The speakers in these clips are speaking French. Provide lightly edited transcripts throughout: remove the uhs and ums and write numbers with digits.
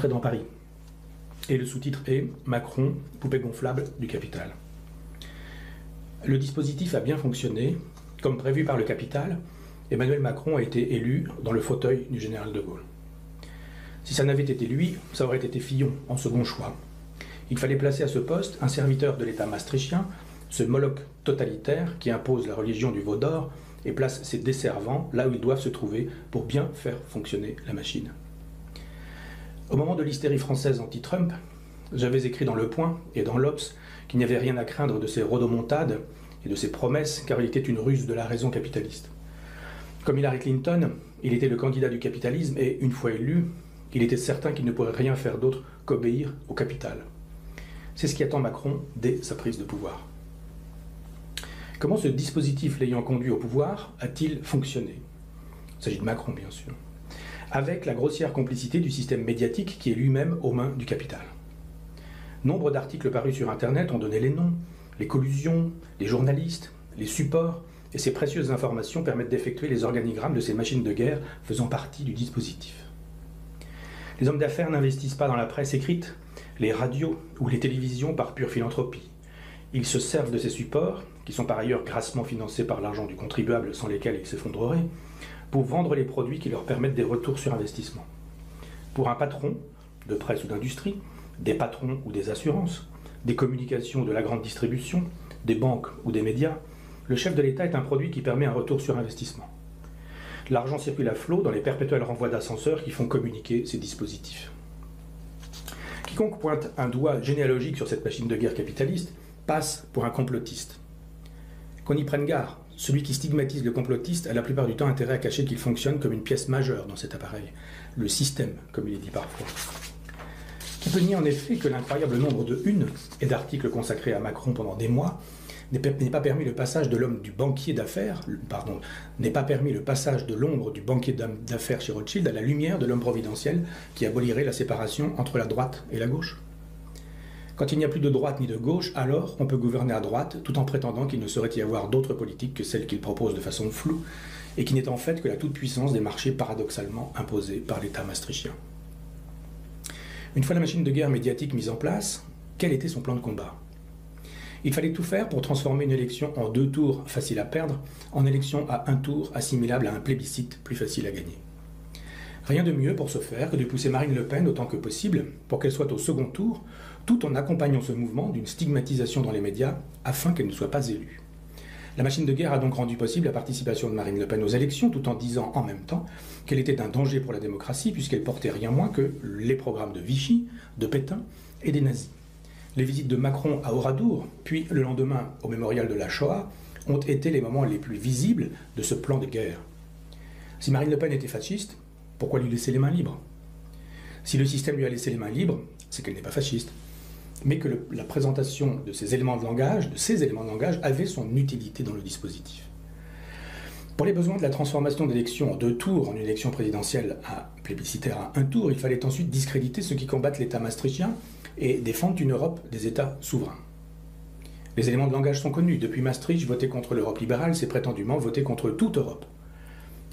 Entrée dans Paris. Et le sous-titre est « Macron, poupée gonflable du capital ». Le dispositif a bien fonctionné. Comme prévu par le capital, Emmanuel Macron a été élu dans le fauteuil du général de Gaulle. Si ça n'avait été lui, ça aurait été Fillon en second choix. Il fallait placer à ce poste un serviteur de l'État maastrichtien, ce Moloch totalitaire qui impose la religion du veau d'or et place ses desservants là où ils doivent se trouver pour bien faire fonctionner la machine. Au moment de l'hystérie française anti-Trump, j'avais écrit dans Le Point et dans l'Obs qu'il n'y avait rien à craindre de ces rodomontades et de ses promesses, car il était une ruse de la raison capitaliste. Comme Hillary Clinton, il était le candidat du capitalisme et, une fois élu, il était certain qu'il ne pourrait rien faire d'autre qu'obéir au capital. C'est ce qui attend Macron dès sa prise de pouvoir. Comment ce dispositif l'ayant conduit au pouvoir a-t-il fonctionné? Il s'agit de Macron, bien sûr. Avec la grossière complicité du système médiatique qui est lui-même aux mains du capital. Nombre d'articles parus sur Internet ont donné les noms, les collusions, les journalistes, les supports, et ces précieuses informations permettent d'effectuer les organigrammes de ces machines de guerre faisant partie du dispositif. Les hommes d'affaires n'investissent pas dans la presse écrite, les radios ou les télévisions par pure philanthropie. Ils se servent de ces supports, qui sont par ailleurs grassement financés par l'argent du contribuable sans lesquels ils s'effondreraient, pour vendre les produits qui leur permettent des retours sur investissement. Pour un patron, de presse ou d'industrie, des patrons ou des assurances, des communications ou de la grande distribution, des banques ou des médias, le chef de l'État est un produit qui permet un retour sur investissement. L'argent circule à flot dans les perpétuels renvois d'ascenseurs qui font communiquer ces dispositifs. Quiconque pointe un doigt généalogique sur cette machine de guerre capitaliste passe pour un complotiste. Qu'on y prenne garde, celui qui stigmatise le complotiste a la plupart du temps intérêt à cacher qu'il fonctionne comme une pièce majeure dans cet appareil, le système, comme il est dit parfois. Qui peut nier en effet que l'incroyable nombre de unes et d'articles consacrés à Macron pendant des mois n'est pas permis le passage de l'homme du banquier d'affaires, n'est pas permis le passage de l'ombre du banquier d'affaires chez Rothschild à la lumière de l'homme providentiel qui abolirait la séparation entre la droite et la gauche. Quand il n'y a plus de droite ni de gauche, alors on peut gouverner à droite tout en prétendant qu'il ne saurait y avoir d'autres politiques que celles qu'il propose de façon floue et qui n'est en fait que la toute-puissance des marchés paradoxalement imposés par l'État maastrichtien. Une fois la machine de guerre médiatique mise en place, quel était son plan de combat? Il fallait tout faire pour transformer une élection en 2 tours facile à perdre en élection à 1 tour assimilable à un plébiscite plus facile à gagner. Rien de mieux pour ce faire que de pousser Marine Le Pen autant que possible pour qu'elle soit au second tour, tout en accompagnant ce mouvement d'une stigmatisation dans les médias afin qu'elle ne soit pas élue. La machine de guerre a donc rendu possible la participation de Marine Le Pen aux élections tout en disant en même temps qu'elle était un danger pour la démocratie puisqu'elle portait rien moins que les programmes de Vichy, de Pétain et des nazis. Les visites de Macron à Oradour, puis le lendemain au mémorial de la Shoah, ont été les moments les plus visibles de ce plan de guerre. Si Marine Le Pen était fasciste, pourquoi lui laisser les mains libres? Si le système lui a laissé les mains libres, c'est qu'elle n'est pas fasciste, mais que la présentation de ces éléments de langage, avait son utilité dans le dispositif. Pour les besoins de la transformation d'élections en 2 tours en une élection présidentielle plébiscitaire à 1 tour, il fallait ensuite discréditer ceux qui combattent l'État maastrichtien et défendent une Europe des États souverains. Les éléments de langage sont connus. Depuis Maastricht, voter contre l'Europe libérale, c'est prétendument voter contre toute Europe.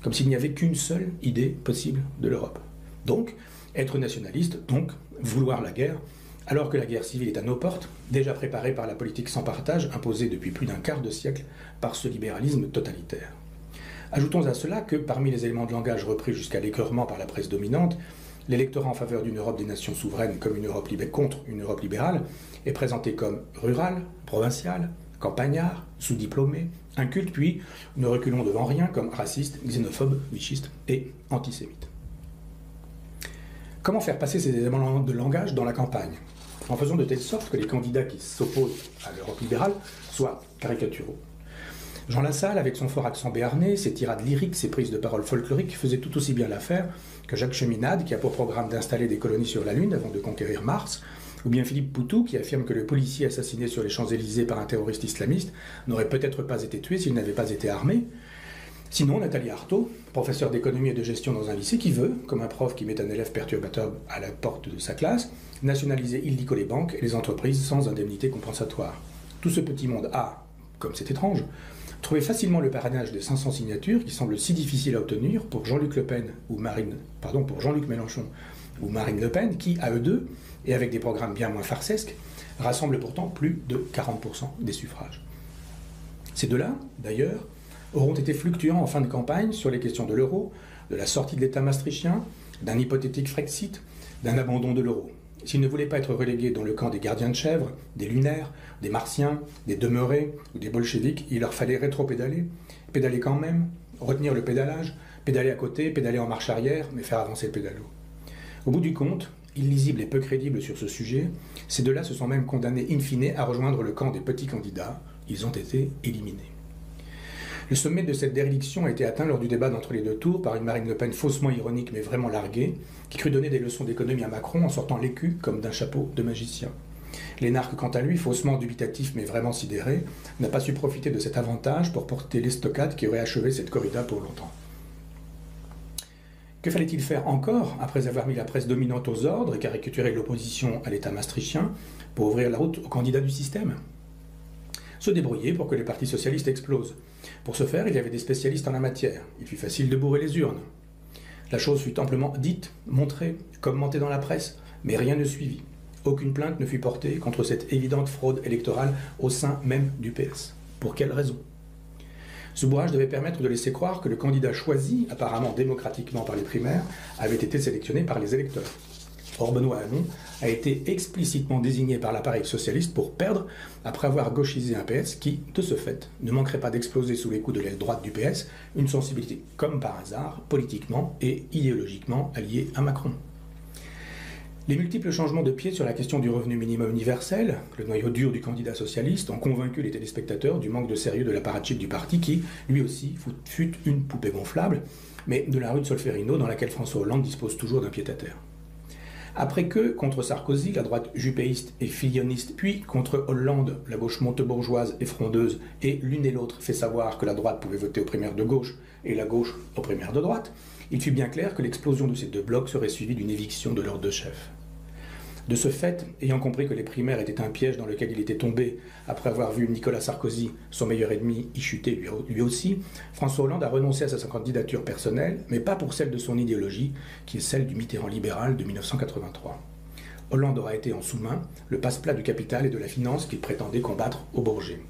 Comme s'il n'y avait qu'une seule idée possible de l'Europe. Donc, être nationaliste, donc vouloir la guerre, alors que la guerre civile est à nos portes, déjà préparée par la politique sans partage imposée depuis plus d'un quart de siècle par ce libéralisme totalitaire. Ajoutons à cela que, parmi les éléments de langage repris jusqu'à l'écœurement par la presse dominante, l'électorat en faveur d'une Europe des nations souveraines contre une Europe libérale est présenté comme rural, provincial, campagnard, sous-diplômé, inculte, puis ne reculons devant rien comme raciste, xénophobe, vichiste et antisémite. Comment faire passer ces éléments de langage dans la campagne? En faisant de telle sorte que les candidats qui s'opposent à l'Europe libérale soient caricaturaux. Jean Lassalle, avec son fort accent béarnais, ses tirades lyriques, ses prises de parole folkloriques, faisait tout aussi bien l'affaire que Jacques Cheminade, qui a pour programme d'installer des colonies sur la Lune avant de conquérir Mars, ou bien Philippe Poutou, qui affirme que le policier assassiné sur les Champs-Élysées par un terroriste islamiste n'aurait peut-être pas été tué s'il n'avait pas été armé. Sinon, Nathalie Arthaud, professeure d'économie et de gestion dans un lycée, qui veut, comme un prof qui met un élève perturbateur à la porte de sa classe, nationaliser illico les banques et les entreprises sans indemnité compensatoire. Tout ce petit monde a, comme c'est étrange, trouvé facilement le parrainage des 500 signatures qui semble si difficile à obtenir pour Jean-Luc Le Pen pour Jean-Luc Mélenchon ou Marine Le Pen, qui, à eux deux, et avec des programmes bien moins farcesques, rassemblent pourtant plus de 40% des suffrages. Ces deux-là, d'ailleurs, auront été fluctuants en fin de campagne sur les questions de l'euro, de la sortie de l'État maastrichtien, d'un hypothétique Frexit, d'un abandon de l'euro. S'ils ne voulaient pas être relégués dans le camp des gardiens de chèvre, des lunaires, des martiens, des demeurés ou des bolcheviks, il leur fallait rétro-pédaler, pédaler quand même, retenir le pédalage, pédaler à côté, pédaler en marche arrière, mais faire avancer le pédalo. Au bout du compte, illisibles et peu crédibles sur ce sujet, ces deux-là se sont même condamnés in fine à rejoindre le camp des petits candidats. Ils ont été éliminés. Le sommet de cette déréliction a été atteint lors du débat d'entre les deux tours par une Marine Le Pen faussement ironique mais vraiment larguée, qui crut donner des leçons d'économie à Macron en sortant l'écu comme d'un chapeau de magicien. L'énarque, quant à lui, faussement dubitatif mais vraiment sidéré, n'a pas su profiter de cet avantage pour porter l'estocade qui aurait achevé cette corrida pour longtemps. Que fallait-il faire encore, après avoir mis la presse dominante aux ordres et caricaturé l'opposition à l'État maastrichtien, pour ouvrir la route aux candidats du système ? Se débrouiller pour que le Parti socialiste explose. Pour ce faire, il y avait des spécialistes en la matière. Il fut facile de bourrer les urnes. La chose fut amplement dite, montrée, commentée dans la presse, mais rien ne suivit. Aucune plainte ne fut portée contre cette évidente fraude électorale au sein même du PS. Pour quelle raison ? Ce bourrage devait permettre de laisser croire que le candidat choisi, apparemment démocratiquement par les primaires, avait été sélectionné par les électeurs. Or, Benoît Hamon a été explicitement désigné par l'appareil socialiste pour perdre après avoir gauchisé un PS qui, de ce fait, ne manquerait pas d'exploser sous les coups de l'aile droite du PS, une sensibilité, comme par hasard, politiquement et idéologiquement alliée à Macron. Les multiples changements de pied sur la question du revenu minimum universel, le noyau dur du candidat socialiste, ont convaincu les téléspectateurs du manque de sérieux de l'apparatchik du parti qui, lui aussi, fut une poupée gonflable, mais de la rue de Solferino dans laquelle François Hollande dispose toujours d'un pied-à-terre. Après que, contre Sarkozy, la droite jupéiste et filloniste, puis contre Hollande, la gauche montebourgeoise et frondeuse, et l'une et l'autre fait savoir que la droite pouvait voter aux primaires de gauche et la gauche aux primaires de droite, il fut bien clair que l'explosion de ces deux blocs serait suivie d'une éviction de leurs deux chefs. De ce fait, ayant compris que les primaires étaient un piège dans lequel il était tombé après avoir vu Nicolas Sarkozy, son meilleur ennemi, y chuter lui aussi, François Hollande a renoncé à sa candidature personnelle, mais pas pour celle de son idéologie, qui est celle du Mitterrand libéral de 1983. Hollande aura été en sous-main le passe-plat du capital et de la finance qu'il prétendait combattre au Bourget.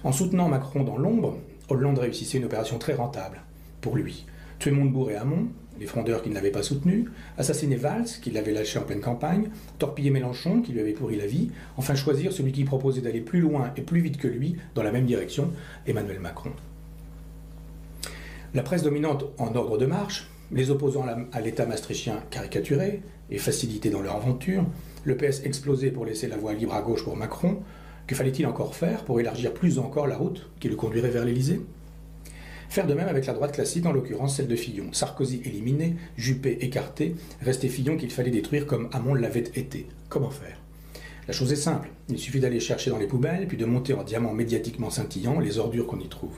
En soutenant Macron dans l'ombre, Hollande réussissait une opération très rentable, pour lui. Tuer Montebourg et Hamon, les frondeurs qui ne l'avaient pas soutenu, assassiner Valls, qui l'avait lâché en pleine campagne, torpiller Mélenchon, qui lui avait pourri la vie, enfin choisir celui qui proposait d'aller plus loin et plus vite que lui dans la même direction, Emmanuel Macron. La presse dominante en ordre de marche, les opposants à l'État maastrichtien caricaturés et facilités dans leur aventure, le PS explosé pour laisser la voie libre à gauche pour Macron, que fallait-il encore faire pour élargir plus encore la route qui le conduirait vers l'Élysée ? Faire de même avec la droite classique, en l'occurrence celle de Fillon. Sarkozy éliminé, Juppé écarté, restait Fillon qu'il fallait détruire comme Hamon l'avait été. Comment faire ? La chose est simple, il suffit d'aller chercher dans les poubelles, puis de monter en diamant médiatiquement scintillant les ordures qu'on y trouve.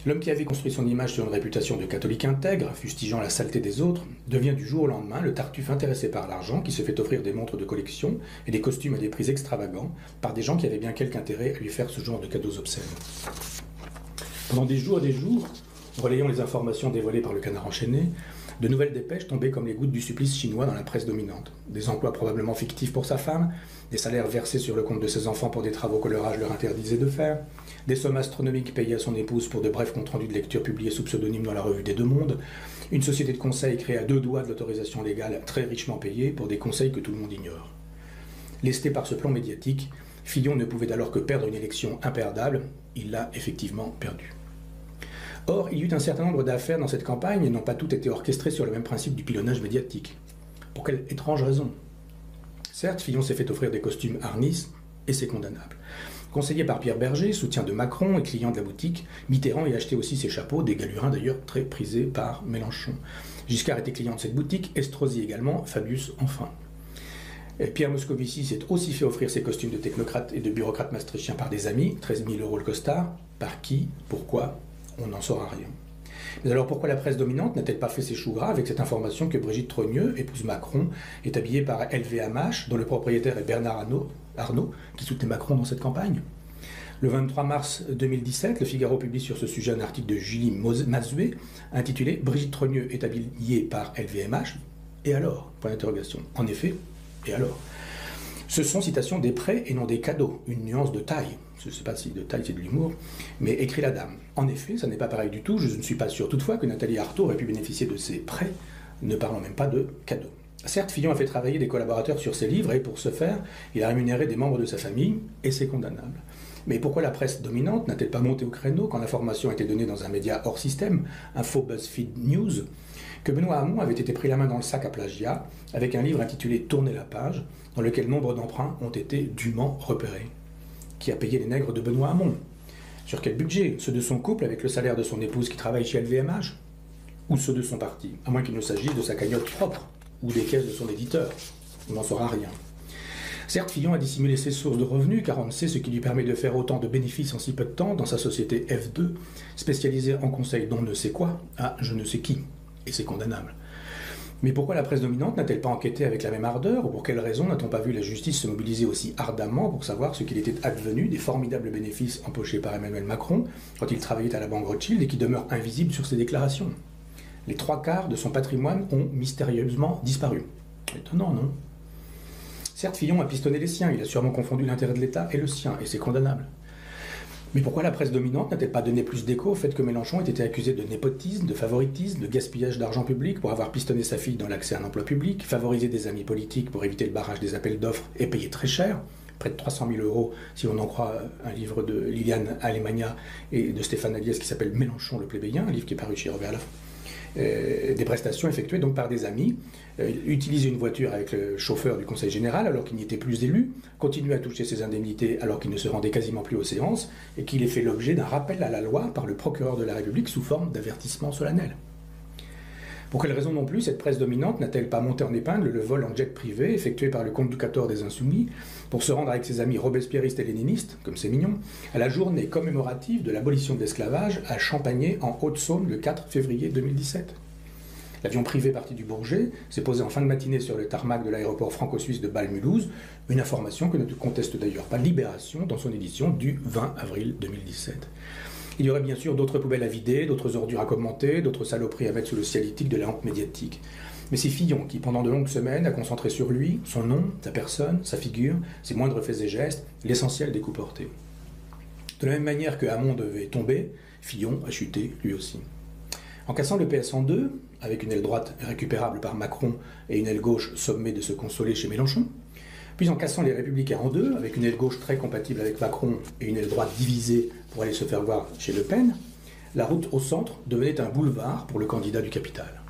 L'homme qui avait construit son image sur une réputation de catholique intègre, fustigeant la saleté des autres, devient du jour au lendemain le tartuffe intéressé par l'argent qui se fait offrir des montres de collection et des costumes à des prix extravagants par des gens qui avaient bien quelque intérêt à lui faire ce genre de cadeaux obscènes. Pendant des jours, relayant les informations dévoilées par le Canard enchaîné, de nouvelles dépêches tombaient comme les gouttes du supplice chinois dans la presse dominante. Des emplois probablement fictifs pour sa femme, des salaires versés sur le compte de ses enfants pour des travaux que leur âge leur interdisait de faire, des sommes astronomiques payées à son épouse pour de brefs comptes rendus de lecture publiés sous pseudonyme dans la revue des Deux Mondes, une société de conseil créée à 2 doigts de l'autorisation légale très richement payée pour des conseils que tout le monde ignore. Lesté par ce plan médiatique, Fillon ne pouvait alors que perdre une élection imperdable. Il l'a effectivement perdue. Or, il y eut un certain nombre d'affaires dans cette campagne et n'ont pas toutes été orchestrées sur le même principe du pilonnage médiatique. Pour quelle étrange raison ? Certes, Fillon s'est fait offrir des costumes Arnis, et c'est condamnable. Conseillé par Pierre Berger, soutien de Macron et client de la boutique, Mitterrand y achetait aussi ses chapeaux, des galurins d'ailleurs très prisés par Mélenchon. Giscard était client de cette boutique, Estrosi également, Fabius enfin. Et Pierre Moscovici s'est aussi fait offrir ses costumes de technocrate et de bureaucrate maastrichtien par des amis, 13 000 € le costard. Par qui ? Pourquoi ? On n'en saura rien. Mais alors pourquoi la presse dominante n'a-t-elle pas fait ses choux gras avec cette information que Brigitte Trogneux, épouse Macron, est habillée par LVMH, dont le propriétaire est Bernard Arnault, qui soutenait Macron dans cette campagne ? Le 23 mars 2017, le Figaro publie sur ce sujet un article de Julie Mazuet intitulé « Brigitte Trogneux est habillée par LVMH ». Et alors ? Point d'interrogation. En effet, et alors ? Ce sont, citation, des prêts et non des cadeaux, une nuance de taille. Je ne sais pas si de taille c'est de l'humour, mais écrit la dame. En effet, ça n'est pas pareil du tout, je ne suis pas sûr toutefois que Nathalie Arthaud aurait pu bénéficier de ces prêts, ne parlons même pas de cadeaux. Certes, Fillon a fait travailler des collaborateurs sur ses livres et pour ce faire, il a rémunéré des membres de sa famille, et c'est condamnable. Mais pourquoi la presse dominante n'a-t-elle pas monté au créneau quand l'information a été donnée dans un média hors système, un faux BuzzFeed News, que Benoît Hamon avait été pris la main dans le sac à plagiat avec un livre intitulé « Tournez la page », dans lequel nombre d'emprunts ont été dûment repérés. Qui a payé les nègres de Benoît Hamon? Sur quel budget? Ceux de son couple avec le salaire de son épouse qui travaille chez LVMH? Ou ceux de son parti? À moins qu'il ne s'agisse de sa cagnotte propre, ou des caisses de son éditeur. On n'en saura rien. Certes, Fillon a dissimulé ses sources de revenus, car on ne sait ce qui lui permet de faire autant de bénéfices en si peu de temps dans sa société F2, spécialisée en conseil d'on ne sait quoi à je ne sais qui. Et c'est condamnable. Mais pourquoi la presse dominante n'a-t-elle pas enquêté avec la même ardeur, ou pour quelle raison n'a-t-on pas vu la justice se mobiliser aussi ardemment pour savoir ce qu'il était advenu des formidables bénéfices empochés par Emmanuel Macron quand il travaillait à la Banque Rothschild et qui demeurent invisibles sur ses déclarations? Les 3/4 de son patrimoine ont mystérieusement disparu. Étonnant, non? Certes, Fillon a pistonné les siens, il a sûrement confondu l'intérêt de l'État et le sien, et c'est condamnable. Mais pourquoi la presse dominante n'a-t-elle pas donné plus d'écho au fait que Mélenchon ait été accusé de népotisme, de favoritisme, de gaspillage d'argent public pour avoir pistonné sa fille dans l'accès à un emploi public, favorisé des amis politiques pour éviter le barrage des appels d'offres et payer très cher, près de 300 000 € si l'on en croit un livre de Liliane Alemagna et de Stéphane Aliès qui s'appelle Mélenchon le plébéien, un livre qui est paru chez Robert Laffont. Des prestations effectuées donc par des amis, utiliser une voiture avec le chauffeur du conseil général alors qu'il n'y était plus élu, continuer à toucher ses indemnités alors qu'il ne se rendait quasiment plus aux séances et qu'il ait fait l'objet d'un rappel à la loi par le procureur de la République sous forme d'avertissement solennel. Pour quelle raison non plus cette presse dominante n'a-t-elle pas monté en épingle le vol en jet privé effectué par le conducteur des Insoumis pour se rendre avec ses amis robespierristes et léninistes, comme c'est mignon, à la journée commémorative de l'abolition de l'esclavage à Champagné en Haute-Saône le 4 février 2017? L'avion privé parti du Bourget s'est posé en fin de matinée sur le tarmac de l'aéroport franco-suisse de Bâle-Mulhouse, une information que ne conteste d'ailleurs pas Libération dans son édition du 20 avril 2017. Il y aurait bien sûr d'autres poubelles à vider, d'autres ordures à commenter, d'autres saloperies à mettre sous le cialytique de la honte médiatique. Mais c'est Fillon qui, pendant de longues semaines, a concentré sur lui, son nom, sa personne, sa figure, ses moindres faits et gestes, l'essentiel des coups portés. De la même manière que Hamon devait tomber, Fillon a chuté lui aussi. En cassant le PS en deux, avec une aile droite récupérable par Macron et une aile gauche sommée de se consoler chez Mélenchon, puis en cassant les Républicains en deux, avec une aile gauche très compatible avec Macron et une aile droite divisée pour aller se faire voir chez Le Pen, la route au centre devenait un boulevard pour le candidat du capital.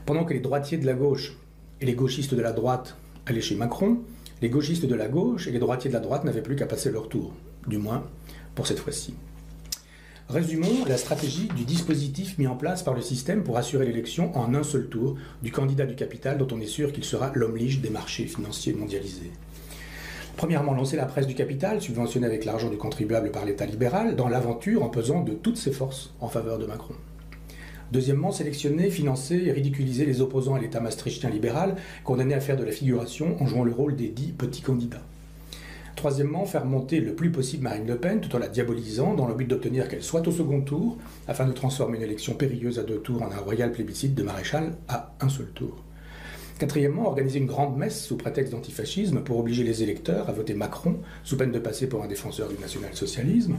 Pendant que les droitiers de la gauche et les gauchistes de la droite allaient chez Macron, les gauchistes de la gauche et les droitiers de la droite n'avaient plus qu'à passer leur tour, du moins pour cette fois-ci. Résumons la stratégie du dispositif mis en place par le système pour assurer l'élection en un seul tour du candidat du capital dont on est sûr qu'il sera l'homme lige des marchés financiers mondialisés. Premièrement, lancer la presse du capital, subventionnée avec l'argent du contribuable par l'État libéral, dans l'aventure en pesant de toutes ses forces en faveur de Macron. Deuxièmement, sélectionner, financer et ridiculiser les opposants à l'État maastrichtien libéral, condamnés à faire de la figuration en jouant le rôle des dits petits candidats. Troisièmement, faire monter le plus possible Marine Le Pen tout en la diabolisant dans le but d'obtenir qu'elle soit au second tour, afin de transformer une élection périlleuse à 2 tours en un royal plébiscite de maréchal à un seul tour. Quatrièmement, organiser une grande messe sous prétexte d'antifascisme pour obliger les électeurs à voter Macron, sous peine de passer pour un défenseur du national-socialisme.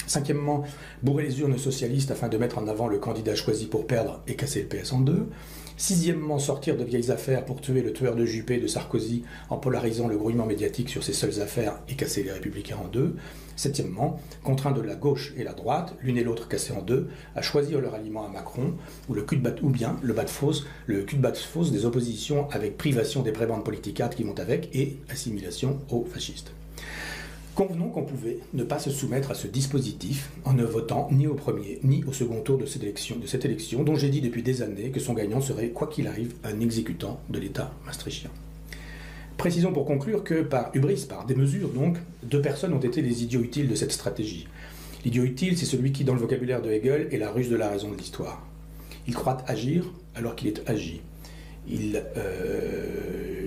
Cinquièmement, bourrer les urnes socialistes afin de mettre en avant le candidat choisi pour perdre et casser le PS en deux. Sixièmement, sortir de vieilles affaires pour tuer le tueur de Juppé de Sarkozy en polarisant le grouillement médiatique sur ses seules affaires et casser les Républicains en deux. Septièmement, contraindre la gauche et la droite, l'une et l'autre cassées en deux, à choisir leur aliment à Macron ou le cul de batte fausse des oppositions avec privation des prébendes politicardes qui vont avec et assimilation aux fascistes. Convenons qu'on pouvait ne pas se soumettre à ce dispositif en ne votant ni au premier ni au second tour de cette élection dont j'ai dit depuis des années que son gagnant serait, quoi qu'il arrive, un exécutant de l'État maastrichtien. Précisons pour conclure que, par hubris, par démesure donc, 2 personnes ont été les idiots utiles de cette stratégie. L'idiot utile, c'est celui qui, dans le vocabulaire de Hegel, est la ruse de la raison de l'histoire. Il croit agir alors qu'il est agi. Il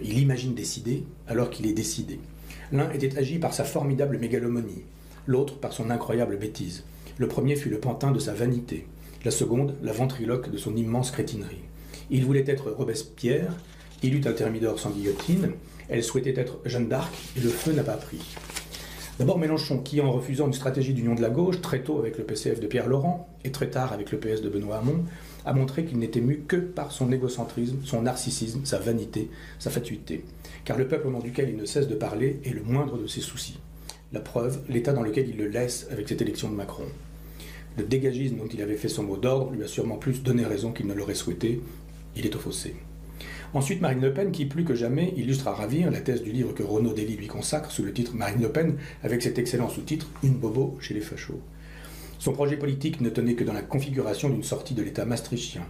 imagine décider alors qu'il est décidé. L'un était agi par sa formidable mégalomanie, l'autre par son incroyable bêtise. Le premier fut le pantin de sa vanité, la seconde la ventriloque de son immense crétinerie. Il voulait être Robespierre, il eut un thermidor sans guillotine, elle souhaitait être Jeanne d'Arc, et le feu n'a pas pris. D'abord Mélenchon, qui, en refusant une stratégie d'union de la gauche, très tôt avec le PCF de Pierre Laurent, et très tard avec le PS de Benoît Hamon, a montré qu'il n'était mu que par son égocentrisme, son narcissisme, sa vanité, sa fatuité. Car le peuple au nom duquel il ne cesse de parler est le moindre de ses soucis. La preuve, l'état dans lequel il le laisse avec cette élection de Macron. Le dégagisme dont il avait fait son mot d'ordre lui a sûrement plus donné raison qu'il ne l'aurait souhaité. Il est au fossé. Ensuite, Marine Le Pen, qui plus que jamais illustre à ravir la thèse du livre que Renaud Dely lui consacre sous le titre Marine Le Pen, avec cet excellent sous-titre Une bobo chez les fachos. Son projet politique ne tenait que dans la configuration d'une sortie de l'État maastrichtien.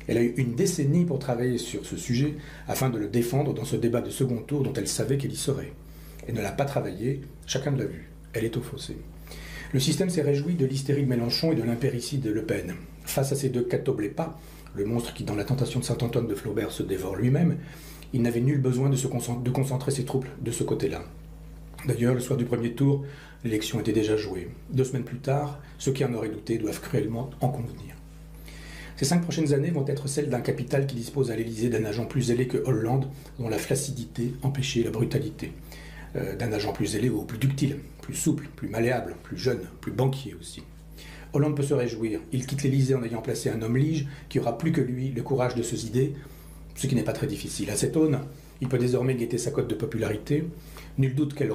Elle a eu une décennie pour travailler sur ce sujet afin de le défendre dans ce débat de second tour dont elle savait qu'elle y serait. Elle ne l'a pas travaillé, chacun l'a vu. Elle est au fossé. Le système s'est réjoui de l'hystérie de Mélenchon et de l'impéricide de Le Pen. Face à ces deux catoblépas, le monstre qui, dans la tentation de Saint-Antoine de Flaubert, se dévore lui-même, il n'avait nul besoin de concentrer ses troupes de ce côté-là. D'ailleurs, le soir du premier tour, l'élection était déjà jouée. 2 semaines plus tard, ceux qui en auraient douté doivent cruellement en convenir. Ces 5 prochaines années vont être celles d'un capital qui dispose à l'Élysée d'un agent plus zélé que Hollande, dont la flaccidité empêchait la brutalité. D'un agent plus zélé ou plus ductile, plus souple, plus malléable, plus jeune, plus banquier aussi. Hollande peut se réjouir. Il quitte l'Élysée en ayant placé un homme lige qui aura plus que lui le courage de se zider, ce qui n'est pas très difficile. À cette aune, il peut désormais guetter sa cote de popularité. Nul doute qu'elle